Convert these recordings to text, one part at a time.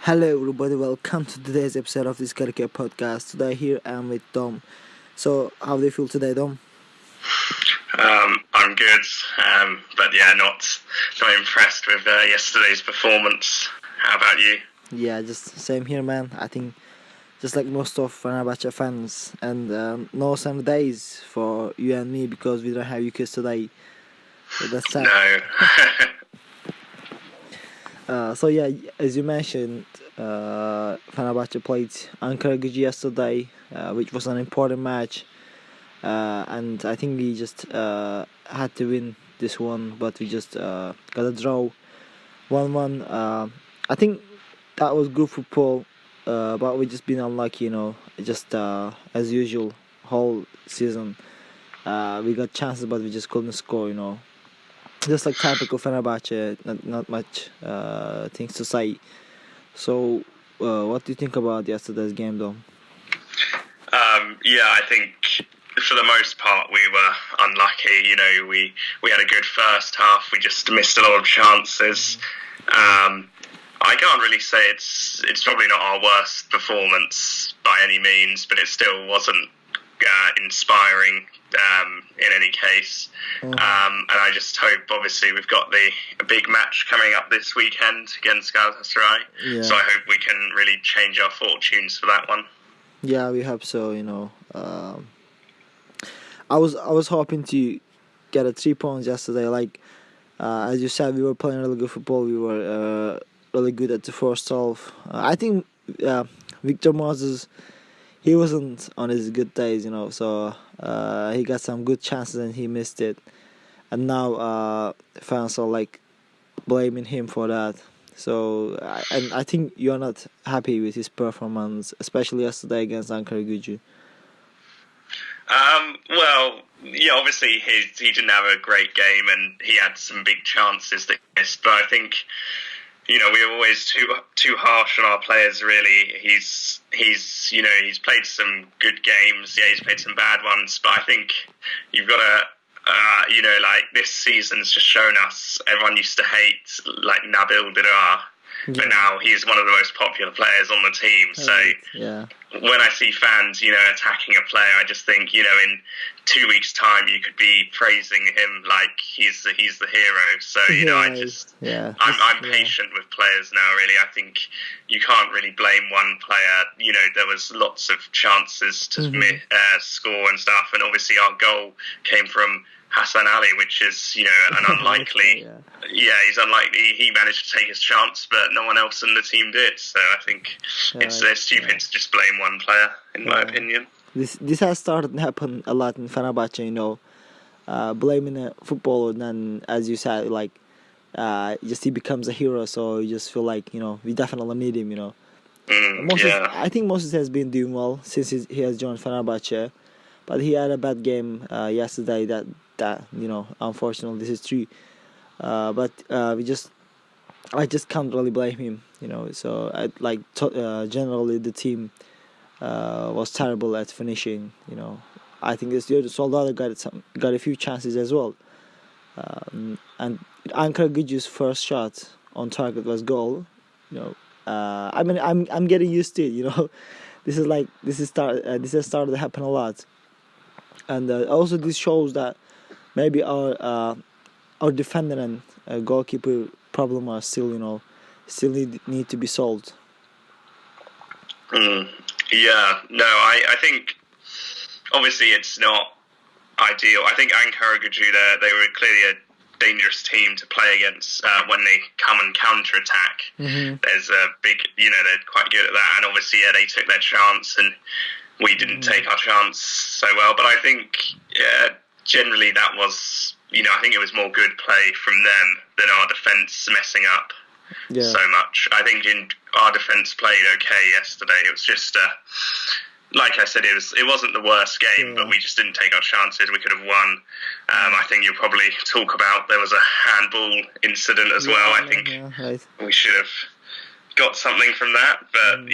Hello, everybody. Welcome to today's episode of this Karike podcast. Today, here I am with Dom. So, how do you feel today, Dom? I'm good, but not impressed with yesterday's performance. How about you? Yeah, just same here, man. I think just like most of Fenerbahce fans, and no sunny days for you and me because we don't have UKs today. So that's sad. No. So yeah, as you mentioned, Fenerbahce played Ankaragücü yesterday, which was an important match. And I think we just had to win this one, but we just got a draw, 1-1. I think that was good football, but we just been unlucky, just as usual, whole season. We got chances, but we just couldn't score. Just like typical Fenerbahce, not much things to say. So, what do you think about yesterday's game, though? I think for the most part we were unlucky. We had a good first half. We just missed a lot of chances. I can't really say it's probably not our worst performance by any means, but it still wasn't inspiring in any case. And I just hope, obviously, we've got a big match coming up this weekend against Galatasaray. Yeah. So I hope we can really change our fortunes for that one. Yeah, we hope so. I was hoping to get 3 points yesterday. Like as you said, we were playing really good football. We were really good at the first half. I think Victor Moses, he wasn't on his good days, so he got some good chances and he missed it. And now fans are like blaming him for that. So I think you're not happy with his performance, especially yesterday against Ankaragücü. Obviously he didn't have a great game and he had some big chances that he missed, but I think we were always too harsh on our players. Really, he's played some good games. Yeah, he's played some bad ones, but I think you've got to. This season's just shown us, everyone used to hate, Nabil Dirar, but now he's one of the most popular players on the team. So when I see fans, attacking a player, I just think, in 2 weeks' time, you could be praising him like he's the hero. So, I'm patient with players now, really. I think you can't really blame one player. There was lots of chances to score and stuff, and obviously our goal came from Hassan Ali, which is, an unlikely. He's unlikely. He managed to take his chance, but no one else in the team did. So I think it's stupid to just blame one player, in my opinion. This has started to happen a lot in Fenerbahce, blaming a footballer, and then, as you said, just he becomes a hero, so you just feel like, we definitely need him, I think Moses has been doing well since he has joined Fenerbahce, but he had a bad game yesterday that unfortunately this is true. But I just can't really blame him, so generally the team was terrible at finishing. I think this year Soldado got a few chances as well, and Ankaragücü's first shot on target was goal. I'm getting used to it. This has started to happen a lot, and also this shows that maybe our defender and goalkeeper problem are still need to be solved. I think obviously it's not ideal. I think Ankaragücü, they were clearly a dangerous team to play against when they come and counter-attack. There's a big, they're quite good at that, and obviously they took their chance and we didn't take our chance so well. But I think generally that was, I think it was more good play from them than our defence messing up so much. I think our defence played okay yesterday. It was just, like I said, it wasn't the worst game, but we just didn't take our chances. We could have won. I think you'll probably talk about there was a handball incident as well. I think we should have got something from that, but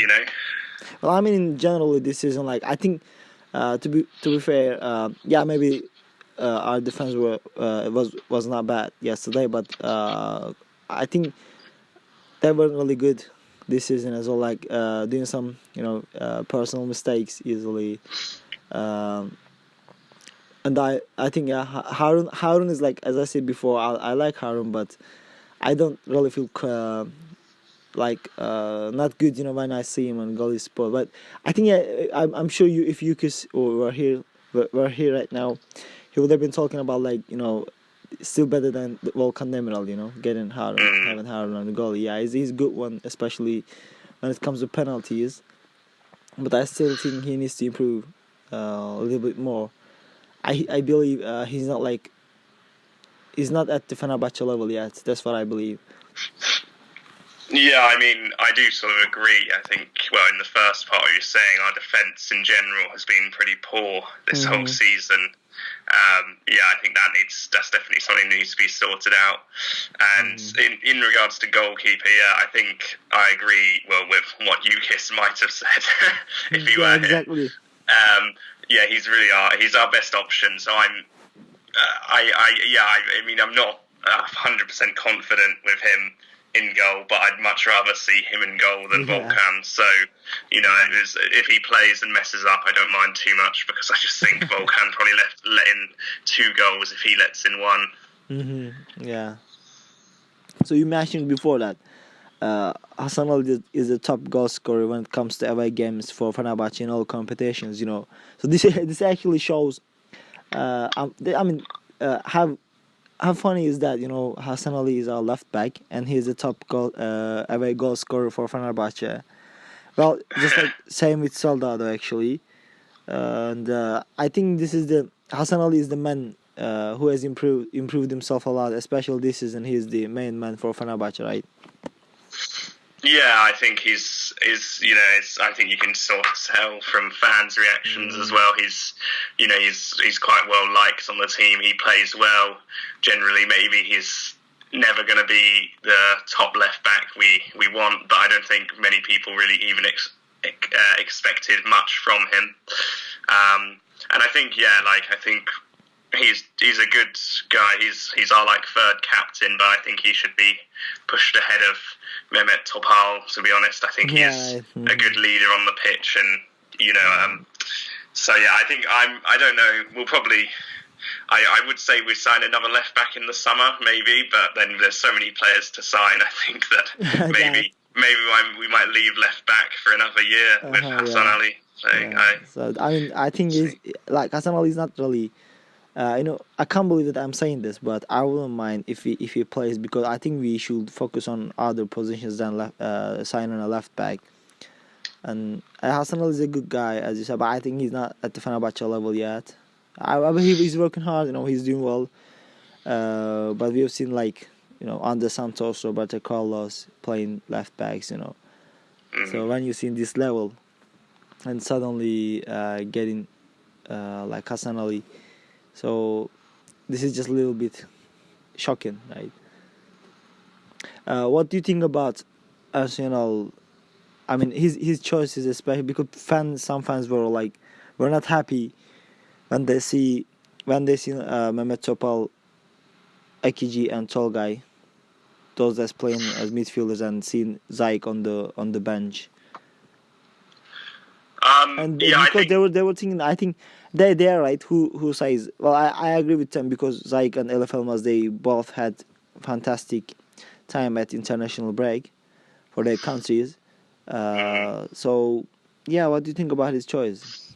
Well, I mean, in general, this season, I think to be fair, maybe our defense was not bad yesterday, but I think they weren't really good this season as well, like doing some personal mistakes easily. Um, and I think Harun is like, as I said before, I like Harun, but I don't really feel not good, when I see him on goalie spot. But I think I'm sure if Yukis were here right now, he would have been talking about still better than the Volkan Demirel, having Harun on the goalie. Yeah, he's a good one, especially when it comes to penalties. But I still think he needs to improve a little bit more. I believe he's not at the Fenerbahçe level yet. That's what I believe. Yeah, I mean, I do sort of agree. I think, in the first part you're saying our defence in general has been pretty poor this whole season. I think that's definitely something that needs to be sorted out. And in regards to goalkeeper, I think I agree, with what Yukis might have said if he were exactly. here. He's our best option. So I'm not 100% confident with him in goal, but I'd much rather see him in goal than Volkan. So, if he plays and messes up, I don't mind too much, because I just think Volkan probably let in 2 goals if he lets in 1. Mm-hmm. Yeah. So you mentioned before that Hasan Ali is the top goal scorer when it comes to away games for Fenerbahçe in all competitions. So this actually shows. How funny is that? Hasan Ali is our left back, and he's the top away goal scorer for Fenerbahçe. Well, just like same with Soldado actually, and I think Hasan Ali is the man who has improved himself a lot, especially this season. He's the main man for Fenerbahçe, right? Yeah, I think I think you can sort of tell from fans' reactions as well. He's quite well liked on the team. He plays well. Generally, maybe he's never going to be the top left back we want, but I don't think many people really even expected much from him. And I think, I think he's a good guy. He's our third captain, but I think he should be pushed ahead of Mehmet Topal. To be honest, I think he's a good leader on the pitch, and I think I don't know. We'll probably. I would say we sign another left back in the summer, maybe, but then there's so many players to sign. I think that maybe we might leave left back for another year with Hasan Ali. So I think Hasan Ali is not really. I can't believe that I'm saying this, but I wouldn't mind if he plays, because I think we should focus on other positions than signing a left back. And Hasan Ali is a good guy, as you said, but I think he's not at the Fenerbahçe level yet. I believe he's working hard. He's doing well. But we have seen under Santos, Roberto Carlos playing left backs. So when you see this level, and suddenly getting like Hasan Ali. So this is just a little bit shocking, right? What do you think about Arsenal? I mean, his choices, especially because some fans were not happy when they see Mehmet Topal, Ekici, and Tolgay, those that's playing as midfielders, and seeing Zayk on the bench. Because they were thinking, I think they are right. Who says? Well, I agree with them, because Zayk and Elif Elmas, they both had fantastic time at international break for their countries. So what do you think about his choice?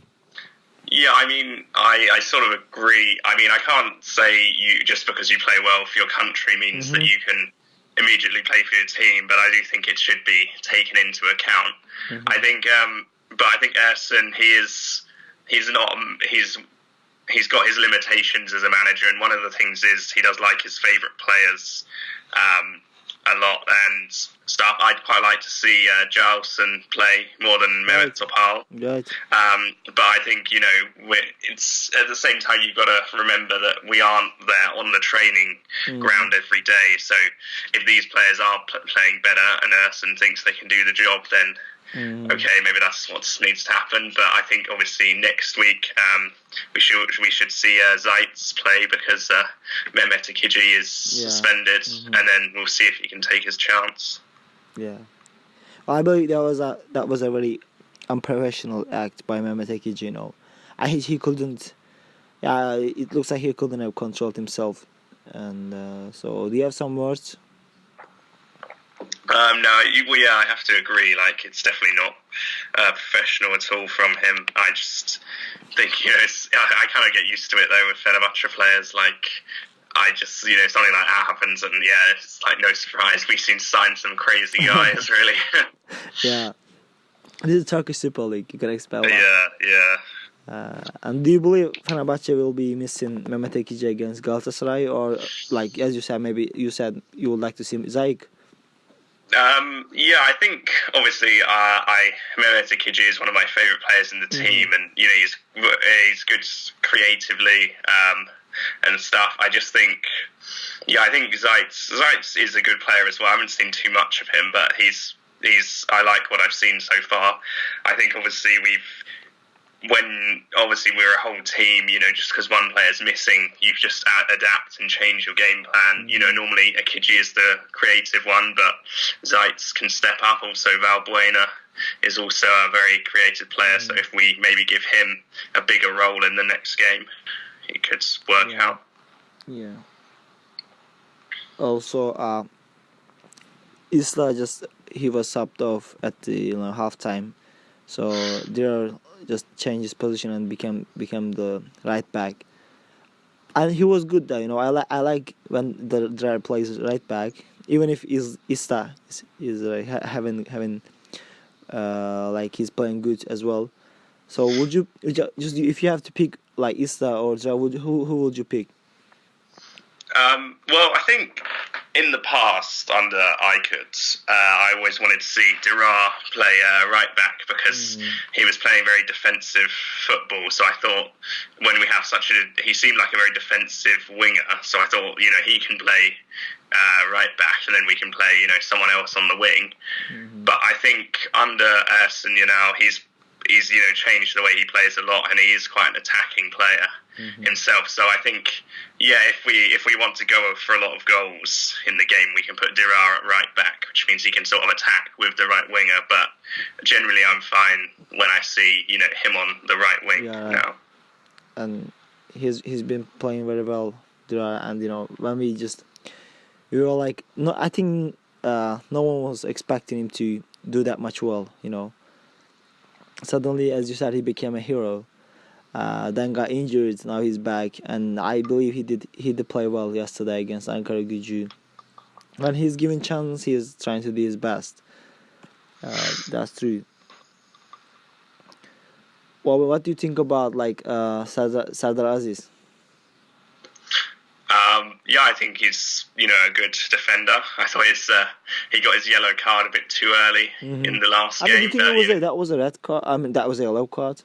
Yeah, I mean, I sort of agree. I mean, I can't say just because you play well for your country means that you can immediately play for your team, but I do think it should be taken into account. I think. But I think Ersin, he's got his limitations as a manager, and one of the things is he does like his favourite players a lot and stuff. I'd quite like to see Jarlson play more than Mehmet Topal. Right. But I think it's at the same time you've got to remember that we aren't there on the training ground every day. So if these players are playing better and Ersin thinks they can do the job, then. Okay, maybe that's what needs to happen. But I think obviously next week we should see Zaitz play, because Mehmet Ekici is suspended, and then we'll see if he can take his chance. Yeah. I believe that was a very unprofessional act by Mehmet Ekici. You know, he couldn't. Yeah, it looks like he couldn't have controlled himself. And so, do you have some words? No, well, yeah, I have to agree. Like, it's definitely not professional at all from him. I just think, I kind of get used to it though with Fenerbahce players. Like, I just, something like that happens, and yeah, it's like no surprise. We've seen sign some crazy guys, really. Yeah, this is Turkish Super League. You can expect that. Yeah. And do you believe Fenerbahce will be missing Mehmet Ekici against Galatasaray, or like as you said, maybe you said you would like to see Zayik? Yeah, I think obviously Mehmet Ekici is one of my favourite players in the team, and he's good creatively and stuff. I just think, I think Zayt is a good player as well. I haven't seen too much of him, but I like what I've seen so far. I think obviously we're a whole team, just because one player's missing, you just adapt and change your game plan. Normally Ekici is the creative one, but Zaitz can step up. Also, Valbuena is also a very creative player, so if we maybe give him a bigger role in the next game, it could work out. Yeah. Also, Isla he was subbed off at the halftime, so there just changed his position and became the right back, and he was good there. I like when the driver plays right back, even if Ista is having like he's playing good as well. So would you just if you have to pick like Ista or Dra, who would you pick? Well, I think in the past under Aykut, I always wanted to see Dirar play right back because he was playing very defensive football. So I thought when we have he seemed like a very defensive winger. So I thought, he can play right back, and then we can play, someone else on the wing. But I think under Ersin, he's changed the way he plays a lot, and he is quite an attacking player himself. So I think, if we want to go for a lot of goals in the game, we can put Dirar at right back, which means he can sort of attack with the right winger. But generally, I'm fine when I see him on the right wing now. And he's been playing very well, Dirar. And when we were like, no, I think no one was expecting him to do that much well. Suddenly, as you said, he became a hero. Then got injured. Now he's back, and I believe he did play well yesterday against Ankaragücü. When he's given chance, he is trying to do his best. That's true. Well, what do you think about Serdar Aziz? I think he's a good defender. I thought he got his yellow card a bit too early in the last game. Do you think that was a red card? I mean, that was a yellow card.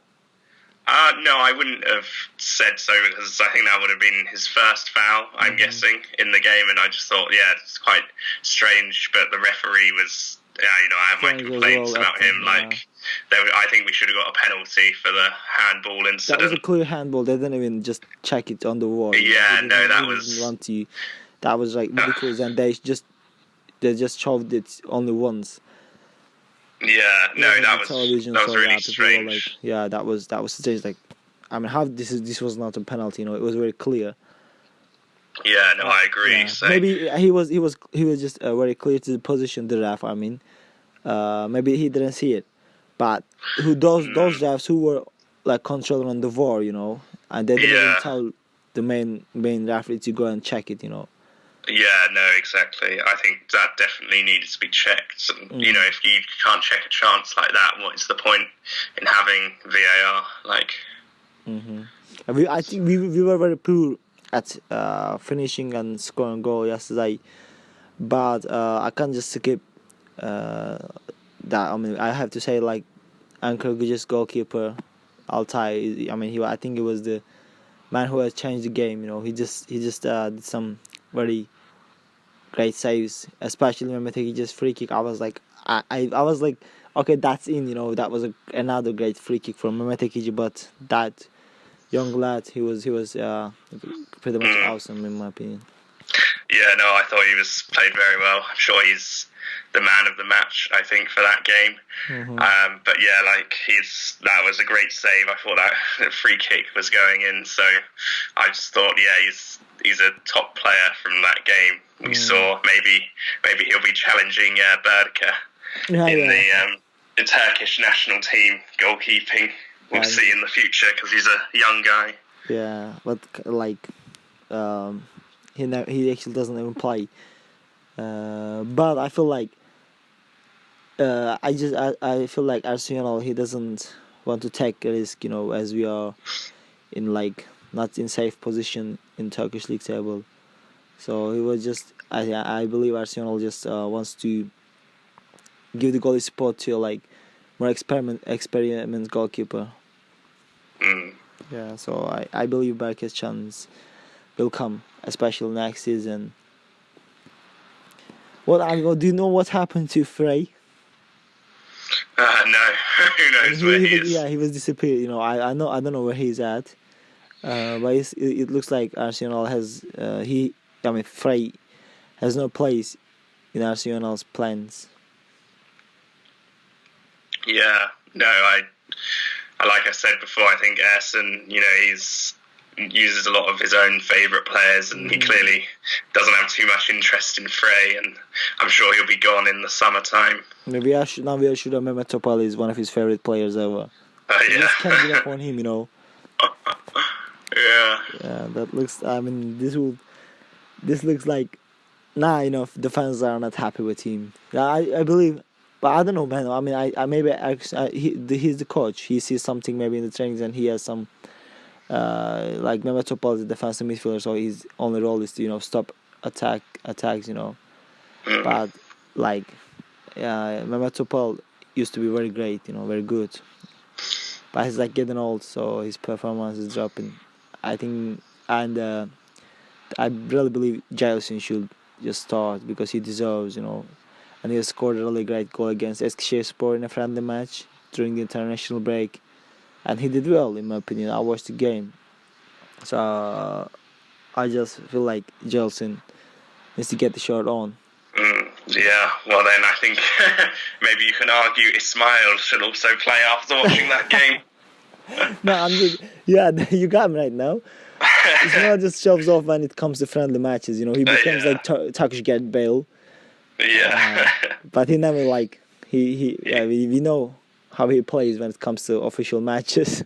No, I wouldn't have said so, because I think that would have been his first foul, I'm guessing, in the game, and I just thought, it's quite strange, but the referee was, I have my complaints about him, I think we should have got a penalty for the handball incident. That was a clear handball. They didn't even just check it on the wall. Yeah, that was like ridiculous, and they just shoved it only once. Yeah, that was really strange. That was strange. Like, I mean, how this was not a penalty? It was very clear. Yeah, no, I agree. So. Maybe he was just very clear to the position. The ref, I mean, maybe he didn't see it, but those refs who were like controlling on the VAR, and they didn't even tell the main referee to go and check it, Yeah, no, exactly. I think that definitely needed to be checked. And, if you can't check a chance like that, what is the point in having VAR? I think we were very poor at finishing and scoring goal yesterday, but I can't just skip that. I mean, I have to say, Ankaragücü's goalkeeper Altay. I mean, I think he was the man who has changed the game. He just did some very great saves, especially Mehmet Ekici's free kick. I was like, okay, that's in. That was another great free kick from Mehmet Ekici, but that young lad, he was pretty much awesome in my opinion. Yeah, no, I thought he was played very well. I'm sure he's the man of the match, I think, for that game. But yeah, like that was a great save. I thought that free kick was going in, so I just thought, yeah, he's a top player from that game. We saw maybe he'll be challenging Berke the Turkish national team goalkeeping. We'll see in the future because he's a young guy. Yeah, but like he actually doesn't even play. But I feel like I feel like Arsenal, he doesn't want to take a risk, as we are in like not in safe position in Turkish league table. So he was just I believe Arsenal just wants to give the goalie support to like more experiment goalkeeper. Yeah, so I believe Berke's chance will come, especially next season. Do you know what happened to Frey? No, who knows where he is? Yeah, he was disappeared. I don't know where he's at. But it looks like Arsenal has Frey has no place in Arsenal's plans. Yeah, no, I like I said before, I think Erson, he's uses a lot of his own favourite players, and he clearly doesn't have too much interest in Frey, and I'm sure he'll be gone in the summertime. Maybe we should remember Topal is one of his favourite players ever. Yeah. Just can't give up on him, Yeah. Yeah, that looks. I mean, this looks like the fans are not happy with him. Yeah, I believe, but I don't know, man. I mean, he's the coach. He sees something maybe in the trainings, and he has some. Like Mehmet Topal is a defensive midfielder, so his only role is to stop attacks. But like, Mehmet Topal used to be very great, very good. But he's like getting old, so his performance is dropping. I think, and I really believe Giles should just start because he deserves, and he scored a really great goal against Eskişehirspor in a friendly match during the international break. And he did well, in my opinion. I watched the game. So I just feel like Gelson needs to get the shot on. Yeah, well then I think maybe you can argue Ismail should also play after watching that game. No, you got me right now. Ismail just shoves off when it comes to friendly matches. He becomes like Turkish Gareth Bale. Yeah. But he never we know how he plays when it comes to official matches.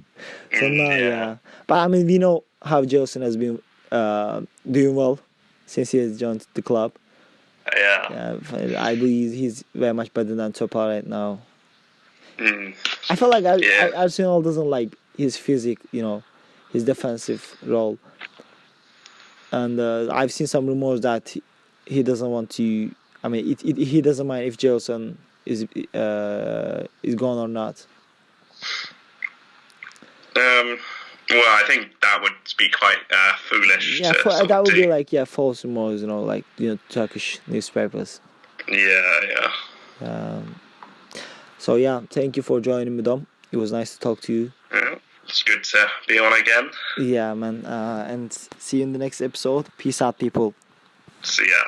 So now, But I mean, we know how Gelson has been doing well since he has joined the club. Yeah. I believe he's very much better than Topal right now. I feel like Arsenal doesn't like his physique, his defensive role. And I've seen some rumors that he doesn't want to. I mean, he doesn't mind if Gelson is gone or not. Well, I think that would be quite foolish. Yeah, that would be like false rumors, Turkish newspapers. Yeah. So yeah, thank you for joining me, Dom. It was nice to talk to you. Yeah, it's good to be on again. Yeah, man. And see you in the next episode. Peace out, people. See ya.